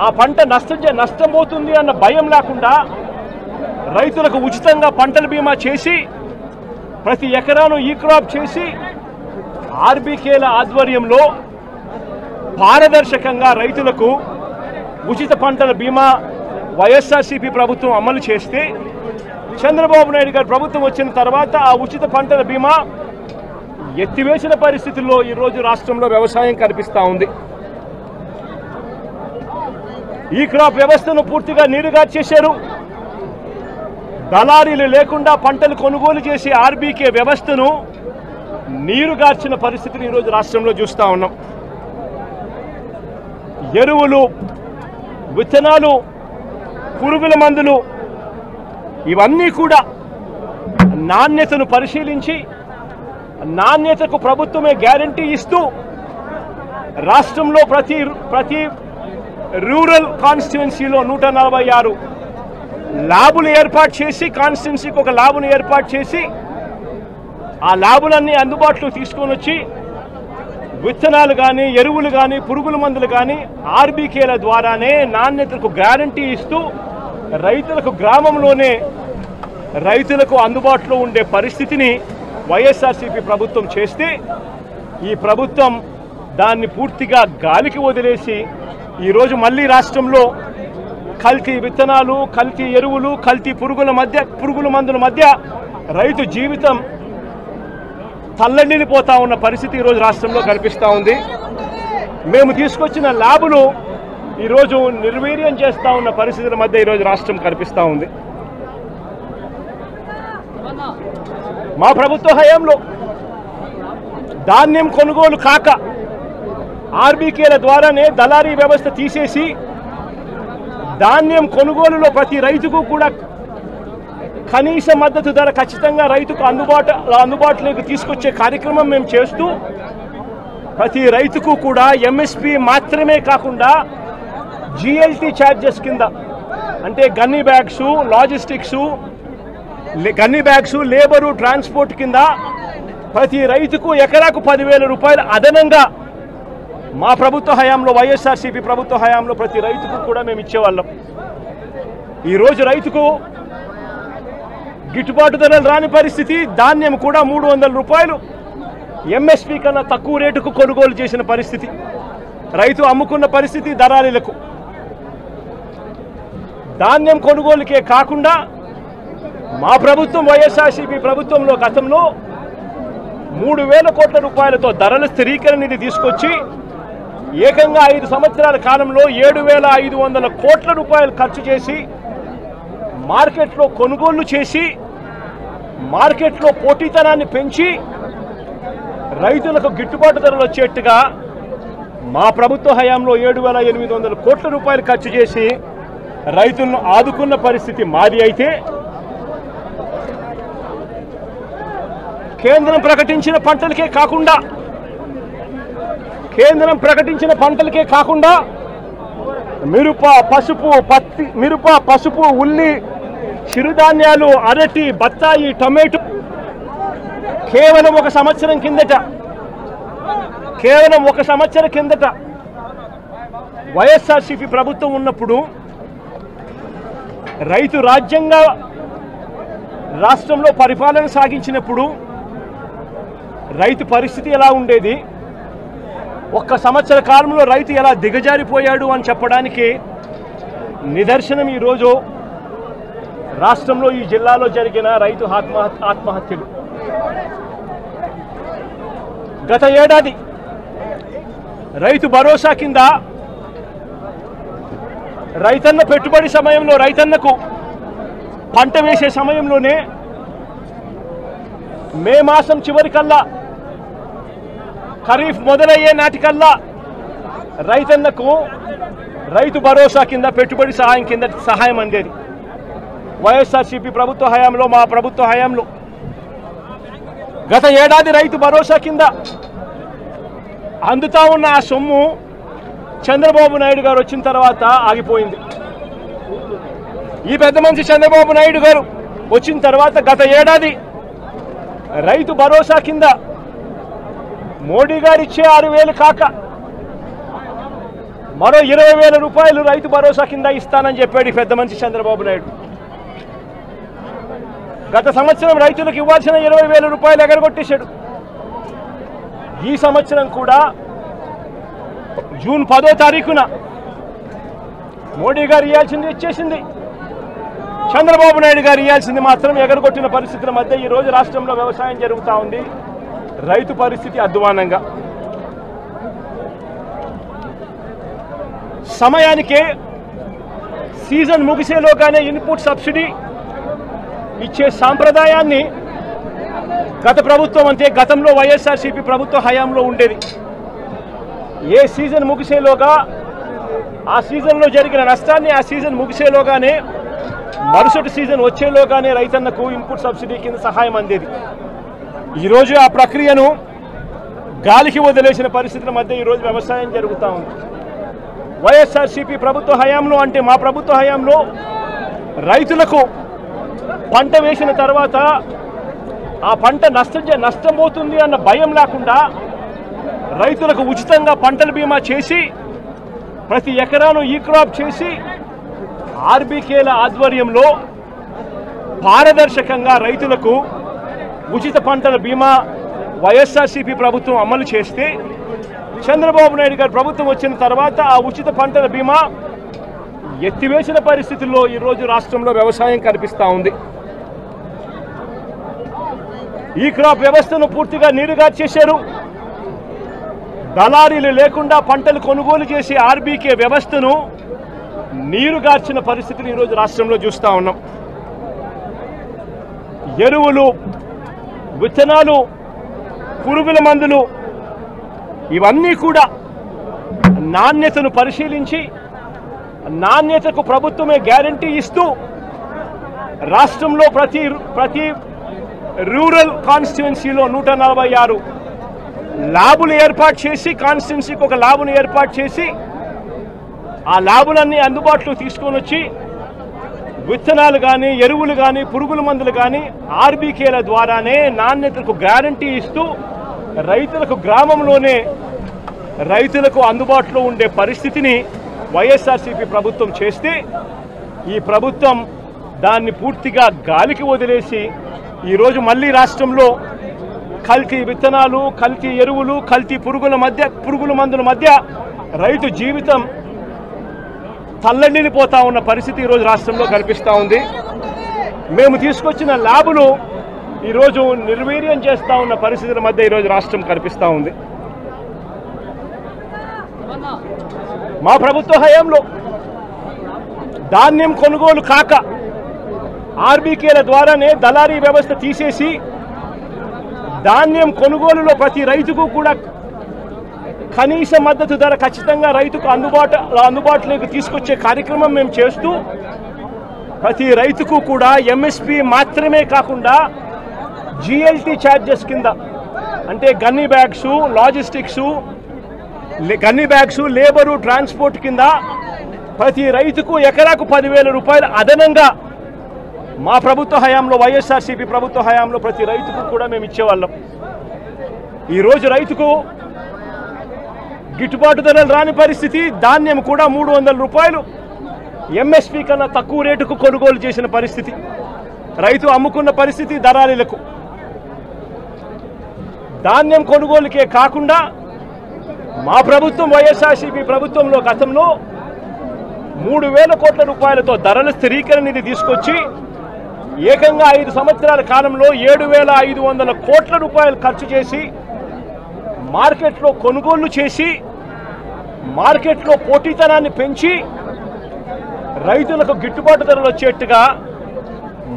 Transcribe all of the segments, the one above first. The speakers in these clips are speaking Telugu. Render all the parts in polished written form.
ఆ పంట నష్టపోతుంది అన్న భయం లేకుండా రైతులకు ఉచితంగా పంటల బీమా చేసి ప్రతి ఎకరాను ఈ క్రాప్ చేసి ఆర్బీకేల ఆధ్వర్యంలో పారదర్శకంగా రైతులకు ఉచిత పంటల బీమా వైఎస్ఆర్సీపీ ప్రభుత్వం అమలు చేస్తే చంద్రబాబు నాయుడు గారి ప్రభుత్వం వచ్చిన తర్వాత ఆ ఉచిత పంటల బీమా ఎత్తివేసిన పరిస్థితుల్లో ఈరోజు రాష్ట్రంలో వ్యవసాయం కనిపిస్తూ ఉంది. ఈ క్రాప్ వ్యవస్థను పూర్తిగా నీరుగా చేశారు. దళారీలు లేకుండా పంటలు కొనుగోలు చేసే ఆర్బీకే వ్యవస్థను నీరుగార్చిన పరిస్థితిని ఈరోజు రాష్ట్రంలో చూస్తూ ఉన్నాం. ఎరువులు, విత్తనాలు, పురుగుల మందులు ఇవన్నీ కూడా నాణ్యతను పరిశీలించి నాణ్యతకు ప్రభుత్వమే గ్యారంటీ ఇస్తూ రాష్ట్రంలో ప్రతి రూరల్ కాన్స్టిట్యుయెన్సీలో 146 ల్యాబులు ఏర్పాటు చేసి కాన్స్టిట్యుయెన్సీకి ఒక ల్యాబును ఏర్పాటు చేసి ఆ ల్యాబులన్నీ అందుబాటులో తీసుకొని వచ్చి విత్తనాలు కానీ ఎరువులు కానీ పురుగుల మందులు కానీ ఆర్బీకేల ద్వారానే నాణ్యతకు గ్యారంటీ ఇస్తూ రైతులకు గ్రామంలోనే రైతులకు అందుబాటులో ఉండే పరిస్థితిని వైఎస్ఆర్సీపీ ప్రభుత్వం చేస్తే ఈ ప్రభుత్వం దాన్ని పూర్తిగా గాలికి వదిలేసి ఈరోజు మళ్ళీ రాష్ట్రంలో కల్తీ విత్తనాలు, కల్తీ ఎరువులు, కల్తీ పురుగుల మందుల మధ్య రైతు జీవితం తల్లడిల్లిపోతా ఉన్న పరిస్థితి ఈరోజు రాష్ట్రంలో కనిపిస్తూ ఉంది. మేము తీసుకొచ్చిన ల్యాబులు ఈరోజు నిర్వీర్యం చేస్తూ ఉన్న పరిస్థితుల మధ్య ఈరోజు రాష్ట్రం కనిపిస్తూ ఉంది. మా ప్రభుత్వ హయాంలో ధాన్యం కొనుగోలు కాక ఆర్బీకేల ద్వారానే దళారీ వ్యవస్థ తీసేసి ధాన్యం కొనుగోలులో ప్రతి రైతుకు కూడా కనీస మద్దతు ధర ఖచ్చితంగా రైతుకు అందుబాటులోకి తీసుకొచ్చే కార్యక్రమం మేము చేస్తూ ప్రతి రైతుకు కూడా ఎంఎస్పీ మాత్రమే కాకుండా జిఎల్టీ ఛార్జెస్ కింద అంటే gunny bags, logistics, gunny bags, labour, transport కింద ప్రతి రైతుకు ఎకరాకు 10,000 రూపాయలు అదనంగా మా ప్రభుత్వ హయాంలో వైఎస్ఆర్సీపీ ప్రభుత్వ హయాంలో ప్రతి రైతుకు కూడా మేము ఇచ్చేవాళ్ళం. ఈరోజు రైతుకు గిట్టుబాటు ధరలు రాని పరిస్థితి. ధాన్యం కూడా 300 రూపాయలు ఎంఎస్పీ కన్నా తక్కువ రేటుకు కొనుగోలు చేసిన పరిస్థితి. రైతు అమ్ముకున్న పరిస్థితి దళారీలకు. ధాన్యం కొనుగోలుకే కాకుండా మా ప్రభుత్వం వైఎస్ఆర్సీపీ ప్రభుత్వంలో గతంలో 3,000 కోట్ల రూపాయలతో ధరల స్థిరీకరణ నిధి తీసుకొచ్చి ఏకంగా 5 సంవత్సరాల కాలంలో 7,500 కోట్ల రూపాయలు ఖర్చు చేసి మార్కెట్లో కొనుగోళ్లు చేసి మార్కెట్లో పోటీతనాన్ని పెంచి రైతులకు గిట్టుబాటు ధరలు వచ్చేట్టుగా మా ప్రభుత్వ హయాంలో 7,800 కోట్ల రూపాయలు ఖర్చు చేసి రైతులను ఆదుకున్న పరిస్థితి మాది. అయితే కేంద్రం ప్రకటించిన పంటలకే కాకుండా మిరప, పసుపు, ఉల్లి, చిరుధాన్యాలు, అరటి, బత్తాయి, టమాటో కేవలం ఒక సంవత్సరం కిందట వైఎస్ఆర్సీపీ ప్రభుత్వం ఉన్నప్పుడు రైతు రాజ్యంగా రాష్ట్రంలో పరిపాలన సాగించినప్పుడు రైతు పరిస్థితి ఎలా ఉండేది, ఒక్క సంవత్సర కాలంలో రైతు ఎలా దిగజారిపోయాడు అని చెప్పడానికి నిదర్శనం ఈరోజు రాష్ట్రంలో ఈ జిల్లాలో జరిగిన రైతు ఆత్మహత్యలు. గత ఏడాది రైతు భరోసా కింద రైతన్న పెట్టుబడి సమయంలో రైతన్నకు పంట వేసే సమయంలోనే మే మాసం చివరికల్లా ఖరీఫ్ మొదలయ్యే నాటికల్లా రైతన్నకు రైతు భరోసా కింద పెట్టుబడి సహాయం అందేది. వైఎస్ఆర్సీపీ ప్రభుత్వ హయాంలో, మా ప్రభుత్వ హయాంలో గత ఏడాది రైతు భరోసా కింద అందుతా ఉన్న ఆ సొమ్ము చంద్రబాబు నాయుడు గారు వచ్చిన తర్వాత ఆగిపోయింది. ఈ పెద్ద మనిషి చంద్రబాబు నాయుడు గారు వచ్చిన తర్వాత గత ఏడాది రైతు భరోసా కింద మోడీ గారు ఇచ్చే 6,000 కాక మరో 20,000 రూపాయలు రైతు భరోసా కింద ఇస్తానని చెప్పాడు పెద్ద మనిషి చంద్రబాబు నాయుడు. గత సంవత్సరం రైతులకు ఇవ్వాల్సిన 20,000 రూపాయలు ఎగరగొట్టేశాడు. ఈ సంవత్సరం కూడా జూన్ 10వ తారీఖున మోడీ గారు ఇవ్వాల్సింది ఇచ్చేసింది, చంద్రబాబు నాయుడు గారు ఇవ్వాల్సింది మాత్రం ఎగరగొట్టిన పరిస్థితుల మధ్య ఈరోజు రాష్ట్రంలో వ్యవసాయం జరుగుతూ ఉంది. రైతు పరిస్థితి అధ్వానంగా. సమయానికే సీజన్ ముగిసేలోగానే ఇన్పుట్ సబ్సిడీ ఇచ్చే సాంప్రదాయాన్ని గత ప్రభుత్వం అంటే గతంలో వైఎస్ఆర్సీపీ ప్రభుత్వ హయాంలో ఉండేది. ఏ సీజన్ ముగిసేలోగా ఆ సీజన్లో జరిగిన నష్టాన్ని ఆ సీజన్ ముగిసేలోగానే మరుసటి సీజన్ వచ్చేలోగానే రైతన్నకు ఇన్పుట్ సబ్సిడీ కింద సహాయం అందేది. ఈరోజు ఆ ప్రక్రియను గాలికి వదిలేసిన పరిస్థితుల మధ్య ఈరోజు వ్యవసాయం జరుగుతూ ఉంది. వైఎస్ఆర్సీపీ ప్రభుత్వ హయాంలో అంటే మా ప్రభుత్వ హయాంలో రైతులకు పంట వేసిన తర్వాత ఆ పంట నష్టం పోతుంది అన్న భయం లేకుండా రైతులకు ఉచితంగా పంటల బీమా చేసి ప్రతి ఎకరాను ఈ క్రాప్ చేసి ఆర్బీకేల ఆధ్వర్యంలో పారదర్శకంగా రైతులకు ఉచిత పంటల బీమా వైఎస్ఆర్సీపీ ప్రభుత్వం అమలు చేస్తే చంద్రబాబు నాయుడు గారు ప్రభుత్వం వచ్చిన తర్వాత ఆ ఉచిత పంటల బీమా ఎత్తివేసిన పరిస్థితుల్లో ఈరోజు రాష్ట్రంలో వ్యవసాయం కనిపిస్తూ ఉంది. ఈ క్రాప్ వ్యవస్థను పూర్తిగా నీరుగార్చేశారు. దళారీలు లేకుండా పంటలు కొనుగోలు చేసి ఆర్బీకే వ్యవస్థను నీరుగార్చిన పరిస్థితులు ఈరోజు రాష్ట్రంలో చూస్తూ ఉన్నాం. ఎరువులు, విత్తనాలు, పురుగుల మందులు ఇవన్నీ కూడా నాణ్యతను పరిశీలించి నాణ్యతకు ప్రభుత్వమే గ్యారంటీ ఇస్తూ రాష్ట్రంలో ప్రతి రూరల్ కాన్స్టిట్యుయెన్సీలో 146 ల్యాబులు ఏర్పాటు చేసి కాన్స్టిట్యుయెన్సీకి ఒక ల్యాబును ఏర్పాటు చేసి ఆ ల్యాబులన్నీ అందుబాటులో తీసుకొని వచ్చి విత్తనాలు కానీ ఎరువులు కానీ పురుగుల మందులు కానీ ఆర్బీకేల ద్వారానే నాణ్యతకు గ్యారంటీ ఇస్తూ రైతులకు గ్రామంలోనే రైతులకు అందుబాటులో ఉండే పరిస్థితిని వైఎస్ఆర్సీపీ ప్రభుత్వం చేస్తే ఈ ప్రభుత్వం దాన్ని పూర్తిగా గాలికి వదిలేసి ఈరోజు మళ్ళీ రాష్ట్రంలో కల్తీ విత్తనాలు, కల్తీ ఎరువులు, కల్తీ పురుగుల మందుల మధ్య రైతు జీవితం తల్లడిల్లిపోతా ఉన్న పరిస్థితి ఈరోజు రాష్ట్రంలో కనిపిస్తూ ఉంది. మేము తీసుకొచ్చిన ల్యాబులు ఈరోజు నిర్వీర్యం చేస్తూ ఉన్న పరిస్థితుల మధ్య ఈరోజు రాష్ట్రం కనిపిస్తూ ఉంది. మా ప్రభుత్వ హయాంలో ధాన్యం కొనుగోలు కాక ఆర్బీకేల ద్వారానే దళారీ వ్యవస్థ తీసేసి ధాన్యం కొనుగోలులో ప్రతి రైతుకు కూడా కనీస మద్దతు ధర ఖచ్చితంగా రైతుకు అందుబాటులోకి తీసుకొచ్చే కార్యక్రమం మేము చేస్తూ ప్రతి రైతుకు కూడా ఎంఎస్పీ మాత్రమే కాకుండా జిఎల్టీ ఛార్జెస్ కింద అంటే gunny bags, logistics, gunny bags, labour, transport కింద ప్రతి రైతుకు ఎకరాకు 10,000 రూపాయలు అదనంగా మా ప్రభుత్వ హయాంలో వైఎస్ఆర్సీపీ ప్రభుత్వ హయాంలో ప్రతి రైతుకు కూడా మేము ఇచ్చేవాళ్ళం. ఈరోజు రైతుకు గిట్టుబాటు ధరలు రాని పరిస్థితి. ధాన్యం కూడా 300 రూపాయలు ఎంఎస్పీ కన్నా తక్కువ రేటుకు కొనుగోలు చేసిన పరిస్థితి. రైతు అమ్ముకున్న పరిస్థితి దళారీలకు. ధాన్యం కొనుగోలుకే కాకుండా మా ప్రభుత్వం వైఎస్ఆర్సీపీ ప్రభుత్వంలో గతంలో 3,000 కోట్ల రూపాయలతో ధరల స్థిరీకరణ నిధి తీసుకొచ్చి ఏకంగా 5 సంవత్సరాల కాలంలో 7,500 కోట్ల రూపాయలు ఖర్చు చేసి మార్కెట్లో కొనుగోళ్లు చేసి మార్కెట్లో పోటీతనాన్ని పెంచి రైతులకు గిట్టుబాటు ధరలు వచ్చేట్టుగా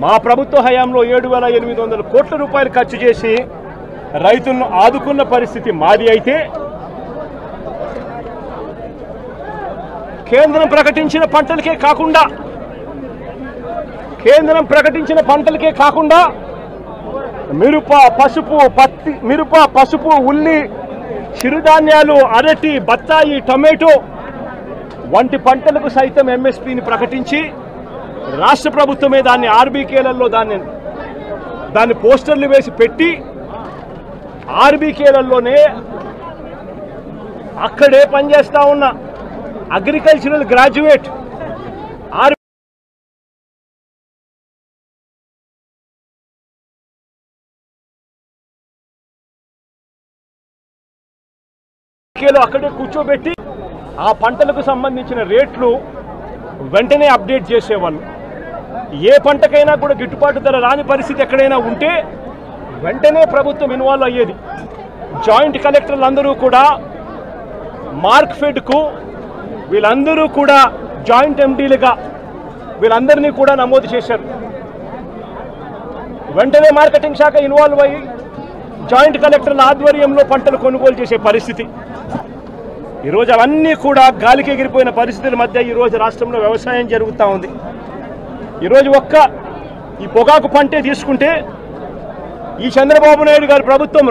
మా ప్రభుత్వ హయాంలో 7,800 కోట్ల రూపాయలు ఖర్చు చేసి రైతులను ఆదుకున్న పరిస్థితి మాది. అయితే కేంద్రం ప్రకటించిన పంటలకే కాకుండా మిరప, పసుపు, ఉల్లి, చిరుధాన్యాలు, అరటి, బత్తాయి, టొమాటో వంటి పంటలకు సైతం ఎంఎస్పీని ప్రకటించి రాష్ట్ర ప్రభుత్వమే దాన్ని ఆర్బీకేలలో దాన్ని పోస్టర్లు వేసి పెట్టి ఆర్బీకేలలోనే అక్కడే పనిచేస్తా ఉన్న అగ్రికల్చరల్ గ్రాడ్యుయేట్ అక్కడే కూర్చోబెట్టి ఆ పంటలకు సంబంధించిన రేట్లు వెంటనే అప్డేట్ చేసేవాళ్ళు. ఏ పంటకైనా కూడా గిట్టుబాటు ధర రాని పరిస్థితి ఎక్కడైనా ఉంటే వెంటనే ప్రభుత్వం ఇన్వాల్వ్ అయ్యేది. జాయింట్ కలెక్టర్లు అందరూ కూడా మార్క్ఫెడ్కు వీళ్ళందరూ కూడా జాయింట్ ఎండీలుగా వీళ్ళందరినీ కూడా నమోదు చేశారు. వెంటనే మార్కెటింగ్ శాఖ ఇన్వాల్వ్ అయ్యి జాయింట్ కలెక్టర్ల ఆధ్వర్యంలో పంటలు కొనుగోలు చేసే పరిస్థితి. ఈరోజు అవన్నీ కూడా గాలికి ఎగిరిపోయిన పరిస్థితుల మధ్య ఈరోజు రాష్ట్రంలో వ్యవసాయం జరుగుతూ ఉంది. ఈరోజు ఈ పొగాకు పంటే తీసుకుంటే ఈ చంద్రబాబు నాయుడు గారి ప్రభుత్వం